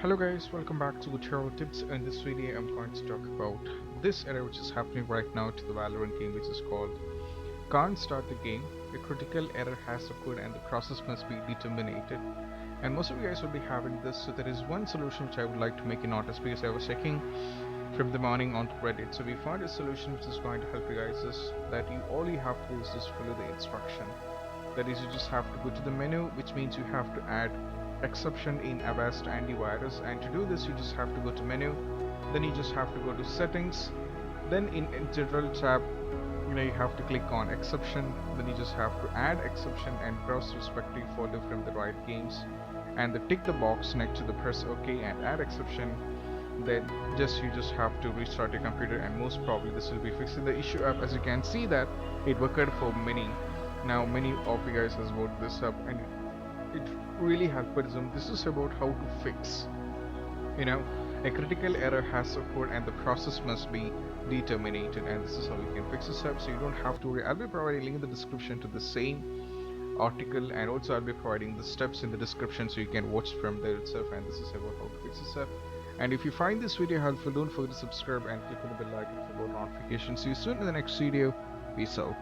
Hello guys, welcome back to Tutorial Tips. In this video I'm going to talk about this error which is happening right now to the Valorant game, which is called can't start the game. A critical error has occurred and the process must be determinated. And most of you guys will be having this, so there is one solution which I would like to make you notice, because I was checking from the morning on Reddit. So we found a solution which is going to help you guys, is that all you have to do is just follow the instruction. That is, you just have to go to the menu, which means you have to add exception in avast antivirus, and to do this you just have to go to menu, then you just have to go to settings, then in general tab you have to click on exception, then you just have to add exception and browse respective folder from the Riot Games, and tick the box next to the press OK and add exception. Then you just have to restart your computer, and most probably this will be fixing the issue up. As you can see that it worked for many. Now many of you guys has voted this up and it really helped them. This is about how to fix, a critical error has occurred and the process must be determinated, and this is how you can fix this up, so you don't have to worry. I'll be providing a link in the description to the same article, and also I'll be providing the steps in the description so you can watch from there itself, and this is about how to fix this up. And if you find this video helpful, don't forget to subscribe and click on the bell icon for more notifications. See you soon in the next video. Peace out.